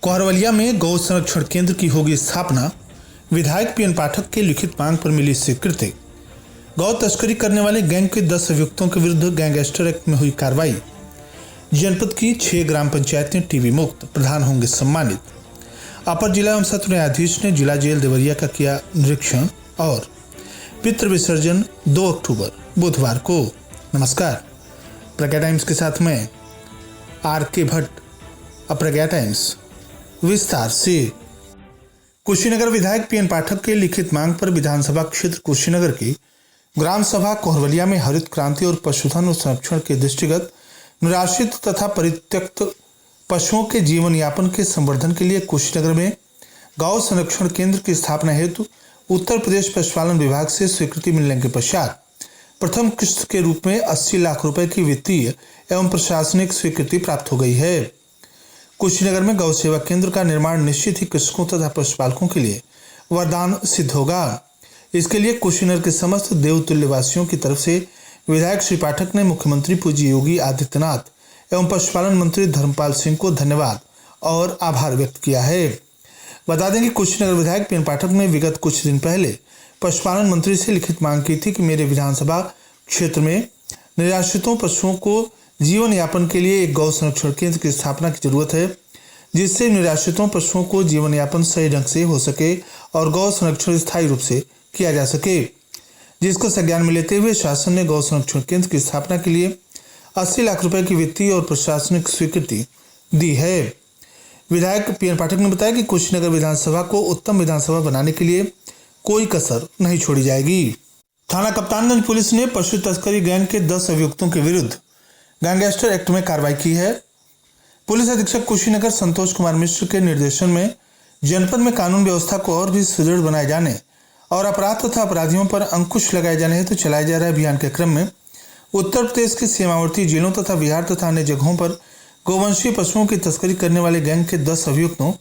कोहरवलिया में गौ संरक्षण केंद्र की होगी स्थापना। विधायक पीएन पाठक के लिखित मांग पर मिली स्वीकृति। गौ तस्करी करने वाले गैंग के 10 अभियुक्तों के विरुद्ध गैंगस्टर एक्ट में हुई कार्रवाई। जनपद की 6 ग्राम पंचायतें टीबी मुक्त, प्रधान होंगे सम्मानित। अपर जिला एवं सत्र न्यायाधीश ने जिला जेल देवरिया का किया निरीक्षण। और पितृ विसर्जन 2 अक्टूबर बुधवार को। नमस्कार, प्रज्ञा टाइम्स के साथ में आर.के. भट्ट। प्रज्ञा टाइम्स विस्तार से। कुशीनगर विधायक पीएन पाठक के लिखित मांग पर विधानसभा क्षेत्र कुशीनगर की ग्राम सभा कोहरवलिया में हरित क्रांति और पशुधन संरक्षण के दृष्टिगत निराश्रित तथा परित्यक्त पशुओं के जीवन यापन के संवर्धन के लिए कुशीनगर में गौ संरक्षण केंद्र की स्थापना हेतु उत्तर प्रदेश पशुपालन विभाग से स्वीकृति मिलने के पश्चात प्रथम किस्त के रूप में 80 लाख रुपए की वित्तीय एवं प्रशासनिक स्वीकृति प्राप्त हो गई है। कुशीनगर में गौ सेवा केंद्र का निर्माण निश्चित ही कृषकों तथा पशुपालकों के लिए वरदान सिद्ध होगा। इसके लिए कुशीनगर के समस्त देवतुल्यवासियों की तरफ से विधायक श्री पाठक ने मुख्यमंत्री पूज्य योगी आदित्यनाथ एवं पशुपालन मंत्री धर्मपाल सिंह को धन्यवाद और आभार व्यक्त किया है। बता दें कि कुशीनगर विधायक पीएन पाठक ने विगत कुछ दिन पहले पशुपालन मंत्री से लिखित मांग की थी कि मेरे विधानसभा क्षेत्र में निराश्रितों पशुओं को जीवन यापन के लिए एक गौ संरक्षण केंद्र की स्थापना की जरूरत है, जिससे निराश्रितों पशुओं को जीवन यापन सही ढंग से हो सके और गौ संरक्षण स्थायी रूप से किया जा सके। जिसको संज्ञान में लेते हुए शासन ने गौ संरक्षण केंद्र की स्थापना के लिए 80 लाख रुपए की वित्तीय और प्रशासनिक स्वीकृति दी है। विधायक पीएन पाठक ने बताया कि कुशीनगर विधानसभा को उत्तम विधानसभा बनाने के लिए कोई कसर नहीं छोड़ी जाएगी। थाना कप्तानगंज पुलिस ने पशु तस्करी गैंग के 10 अभियुक्तों के विरुद्ध गैंगस्टर एक्ट में कार्रवाई की है। पुलिस अधीक्षक कुशीनगर संतोष कुमार मिश्र के निर्देशन में जनपद में कानून व्यवस्था को और भी सुदृढ़ बनाए जाने और अपराध तथा अपराधियों पर अंकुश लगाए जाने हेतु चलाए जा रहे अभियान के क्रम में उत्तर प्रदेश के सीमावर्ती जिलों तथा बिहार तथा अन्य जगहों पर गोवंशीय पशुओं की तस्करी करने वाले गैंग के 10 अभियुक्तों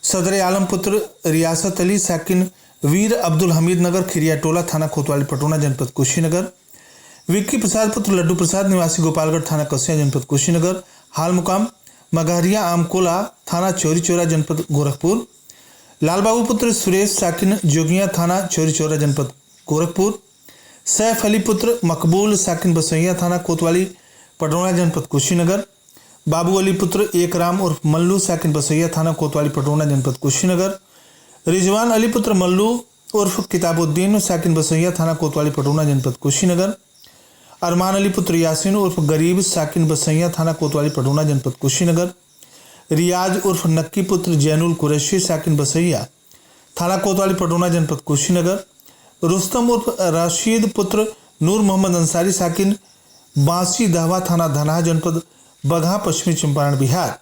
सदर आलम पुत्र रियासत अली साकिन वीर अब्दुल हमीद नगर खिरिया टोला थाना कोतवाली पटोना जनपद कुशीनगर, विक्की प्रसाद पुत्र लड्डू प्रसाद निवासी गोपालगढ़ थाना कसिया जनपद कुशीनगर, हाल मुकाम मगहरिया आमकोला थाना चौरी चौरा जनपद गोरखपुर, लालबाबू पुत्र सुरेश साकिन जोगिया थाना चौरी चौरा जनपद गोरखपुर, सैफ अली पुत्र मकबूल साकिन बसैया थाना कोतवाली पटोना जनपद कुशीनगर, बाबू अली पुत्र एक राम उर्फ मल्लू साकिन बसैया थाना कोतवाली पटोना जनपद कुशीनगर, रिजवान अली पुत्र मल्लू उर्फ किताबुद्दीन साकिन बसैया थाना कोतवाली पटोना जनपद कुशीनगर, अरमान अली पुत्र यासीन उर्फ गरीब साकिन बसैया थाना कोतवाली पटोना जनपद कुशीनगर, रियाज उर्फ नक्की पुत्र जैनुल कुरैशी साकिन बसैया थाना कोतवाली पटोना जनपद कुशीनगर, रुस्तम उर्फ राशिद पुत्र नूर मोहम्मद अंसारी साकिन बांसी दहवा थाना धनाहा जनपद बगहा पश्चिमी चंपारण बिहार,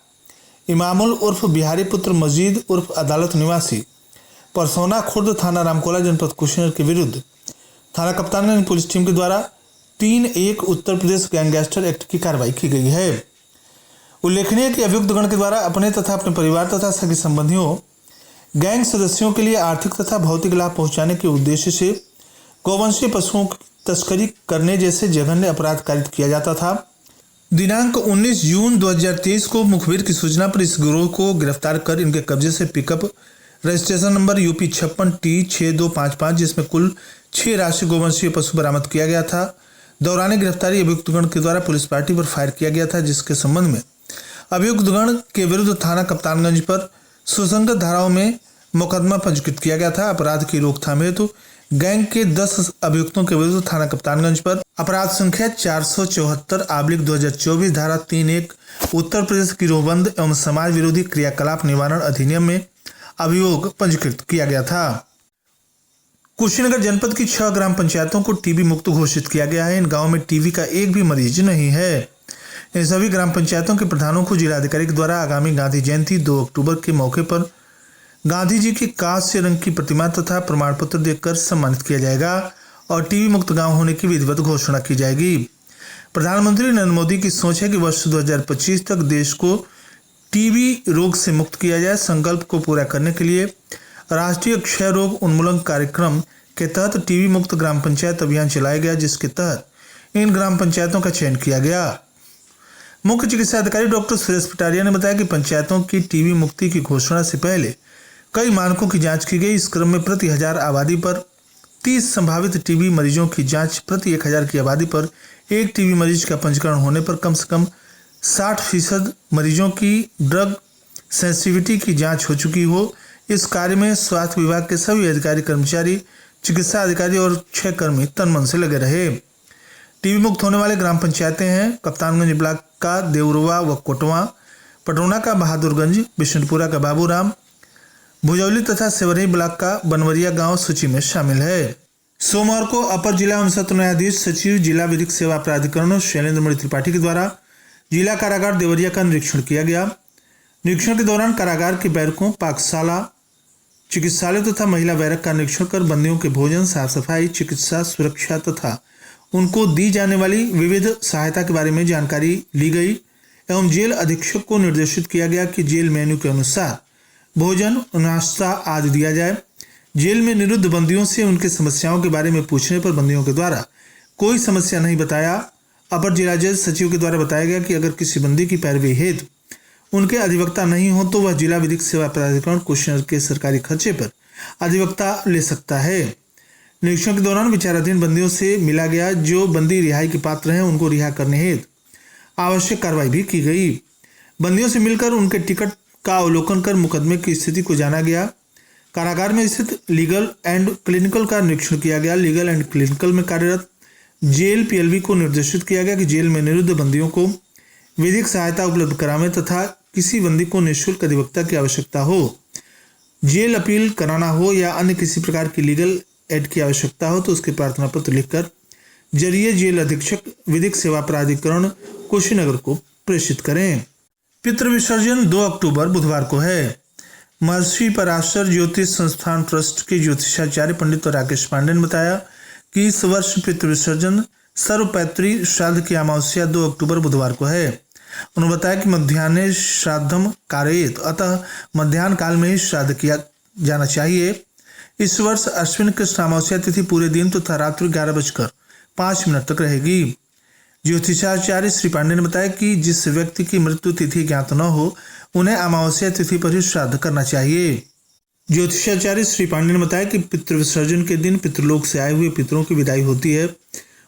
इमामुल उर्फ बिहारी पुत्र मजीद उर्फ अदालत निवासी परसौना खुर्द थाना रामकोला जनपद कुशीनगर के विरुद्ध थाना कप्तानगंज पुलिस टीम के द्वारा 3-1 उत्तर प्रदेश गैंगस्टर एक्ट की कार्रवाई की गई है। उल्लेखनीय कि अभियुक्त गण के द्वारा अपने तथा अपने परिवार तथा सगे संबंधियों गैंग सदस्यों के लिए आर्थिक तथा भौतिक लाभ पहुंचाने के उद्देश्य से गोवंशीय पशुओं की तस्करी करने जैसे जघन्य अपराध कारित किया जाता था। दिनांक 19 जून 2023 को मुखबिर की सूचना पर इस गिरोह को गिरफ्तार कर इनके कब्जे से pickup registration number UP 56T6255 जिसमें कुल 6 राष्ट्रीय गोवंशीय पशु बरामद किया गया था। दौरान गिरफ्तारी अभियुक्तगण के द्वारा पुलिस पार्टी पर फायर किया गया था, जिसके संबंध में अभियुक्तगण के विरुद्ध थाना कप्तानगंज पर सुसंगत धाराओं में मुकदमा पंजीकृत किया गया था। अपराध की रोकथाम हेतु गैंग के 10 अभियुक्तों के विरुद्ध थाना कप्तानगंज पर अपराध संख्या 474/2024 धारा 3(1) उत्तर प्रदेश गिरोहबंद एवं समाज विरोधी क्रियाकलाप निवारण अधिनियम में अभियोग पंजीकृत किया गया था। कुशीनगर जनपद की 6 ग्राम पंचायतों को टीबी मुक्त घोषित किया गया है। इन गांवों में टीबी का एक भी मरीज नहीं है। इन सभी ग्राम पंचायतों के प्रधानों को जिलाधिकारी के द्वारा आगामी गांधी जयंती 2 अक्टूबर के मौके पर गांधी जी की कांस्य रंग की प्रतिमा तथा प्रमाण पत्र देकर सम्मानित किया जाएगा और टीबी मुक्त गांव होने की विधिवत घोषणा की जाएगी। प्रधानमंत्री नरेंद्र मोदी की सोच है कि वर्ष 2025 तक देश को टीबी रोग से मुक्त किया जाए। संकल्प को पूरा करने के लिए राष्ट्रीय क्षय रोग उन्मूलन कार्यक्रम के तहत टीबी मुक्त ग्राम पंचायत अभियान चलाया गया, जिसके तहत इन ग्राम पंचायतों का चयन किया गया। मुख्य चिकित्सा अधिकारी डॉक्टर सुरेश पटारिया ने बताया कि पंचायतों की टीबी मुक्ति की घोषणा से पहले कई मानकों की जांच की गई। इस क्रम में प्रति 1000 आबादी पर 30 संभावित टीबी मरीजों की जांच, प्रति 1000 की आबादी पर एक टीबी मरीज का पंजीकरण होने पर कम से कम 60% मरीजों की ड्रग सेंसिटिविटी की जांच हो चुकी हो। इस कार्य में स्वास्थ्य विभाग के सभी अधिकारी, कर्मचारी, चिकित्सा अधिकारी और 6 कर्मी तन मन से लगे रहे। टीबी मुक्त होने वाले ग्राम पंचायतें हैं कप्तानगंज ब्लॉक का देवरुआ व कोटवा, पटौना का बहादुरगंज, बिशनपुरा का बाबूराम, भुजौली तथा सेवरही ब्लॉक का बनवरिया गांव सूची में शामिल है। सोमवार को अपर जिला एवं सत्र न्यायाधीश सचिव जिला विधिक सेवा प्राधिकरण शैलेंद्र मणि त्रिपाठी के द्वारा जिला कारागार देवरिया का निरीक्षण किया गया। निरीक्षण के दौरान कारागार के बैरकों, पाकशाला, चिकित्सालय तथा महिला बैरक का निरीक्षण कर बंदियों के भोजन, साफ सफाई, चिकित्सा सुरक्षा तथा उनको दी जाने वाली विविध सहायता के बारे में जानकारी ली गई एवं जेल अधीक्षक को निर्देशित किया गया कि जेल मेन्यू के अनुसार भोजन, नाश्ता आदि दिया जाए। जेल में निरुद्ध बंदियों से उनके समस्याओं के बारे में पूछने पर बंदियों के द्वारा कोई समस्या नहीं बताया। अपर जिला जज सचिव के द्वारा बताया गया कि अगर किसी बंदी की पैरवी हेतु उनके अधिवक्ता नहीं हो तो वह जिला विधिक सेवा प्राधिकरण कुशीनगर के सरकारी खर्चे पर अधिवक्ता ले सकता है। निरीक्षण के दौरान विचाराधीन बंदियों से मिला गया। जो बंदी रिहाई के पात्र हैं उनको रिहा करने हेतु आवश्यक कार्रवाई भी की गई। बंदियों से मिलकर उनके टिकट का अवलोकन कर मुकदमे की स्थिति को जाना गया। कारागार में स्थित लीगल एंड क्लिनिकल का निरीक्षण किया गया। लीगल एंड क्लिनिकल में कार्यरत जेल पीएलबी को निर्देशित किया गया कि जेल में निरुद्ध बंदियों को विधिक सहायता उपलब्ध करावे तथा किसी बंदी को निःशुल्क अधिवक्ता की आवश्यकता हो, जेल अपील कराना हो या अन्य किसी प्रकार की लीगल एड की आवश्यकता हो तो उसके प्रार्थना पत्र लिखकर जरिए जेल अधीक्षक विधिक सेवा प्राधिकरण कुशीनगर को प्रेषित करें। पितृ विसर्जन 2 अक्टूबर बुधवार को है। महर्षि पराशर ज्योतिष संस्थान ट्रस्ट के ज्योतिषाचार्य पंडित राकेश पांडे ने बताया कि इस वर्ष पितृ विसर्जन सर्वपैत्री श्राद्ध की अमावस्या 2 अक्टूबर बुधवार को है। उन्होंने बताया कि मध्याह्ने श्राद्धम कारयेत, अतः मध्याह्न काल में ही श्राद्ध किया जाना चाहिए। इस वर्ष अश्विन कृष्ण अमावस्या तिथि पूरे दिन तथा रात्रि 11:05 तक रहेगी। ज्योतिषाचार्य श्री पांडे ने बताया कि जिस व्यक्ति की मृत्यु तिथि ज्ञात न हो उन्हें अमावस्या तिथि पर ही श्राद्ध करना चाहिए। ज्योतिषाचार्य श्री पांडे ने बताया कि पितृ विसर्जन के दिन पितृलोक से आए हुए पितरों की विदाई होती है।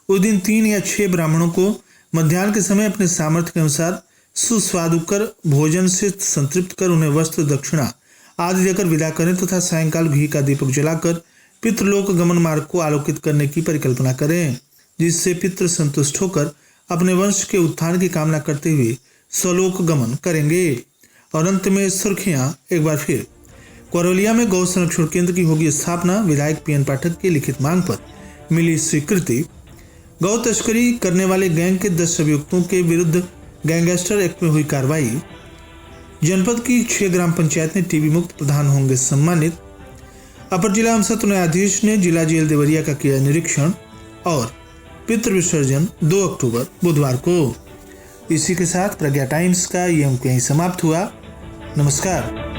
उस दिन 3 या 6 ब्राह्मणों को मध्याह्न के समय अपने सामर्थ्य के अनुसार सुस्वादुकर भोजन से संतृप्त कर उन्हें वस्त्र, दक्षिणा आदि देकर विदा करें तथा सायंकाल घी का दीपक जलाकर पितृलोक गमन मार्ग को आलोकित करने की परिकल्पना करें, जिससे पितृ संतुष्ट होकर अपने वंश के उत्थान की कामना करते हुए स्वलोक गमन करेंगे। और अंत में सुर्खियां एक बार फिर। कोरोलिया में गौ संरक्षण केंद्र की होगी स्थापना, विधायक पीएन पाठक की लिखित मांग पर मिली स्वीकृति। गौ तस्करी करने वाले गैंग के 10 अभियुक्तों के विरुद्ध गैंगस्टर एक्ट में हुई कार्रवाई। जनपद की 6 ग्राम पंचायतें टीबी मुक्त, प्रधान होंगे सम्मानित। अपर जिला एवं सत्र न्यायाधीश ने जिला जेल देवरिया का किया निरीक्षण। और पितृ विसर्जन 2 अक्टूबर बुधवार को। इसी के साथ प्रज्ञा टाइम्स का ये अंक यहीं समाप्त हुआ। नमस्कार।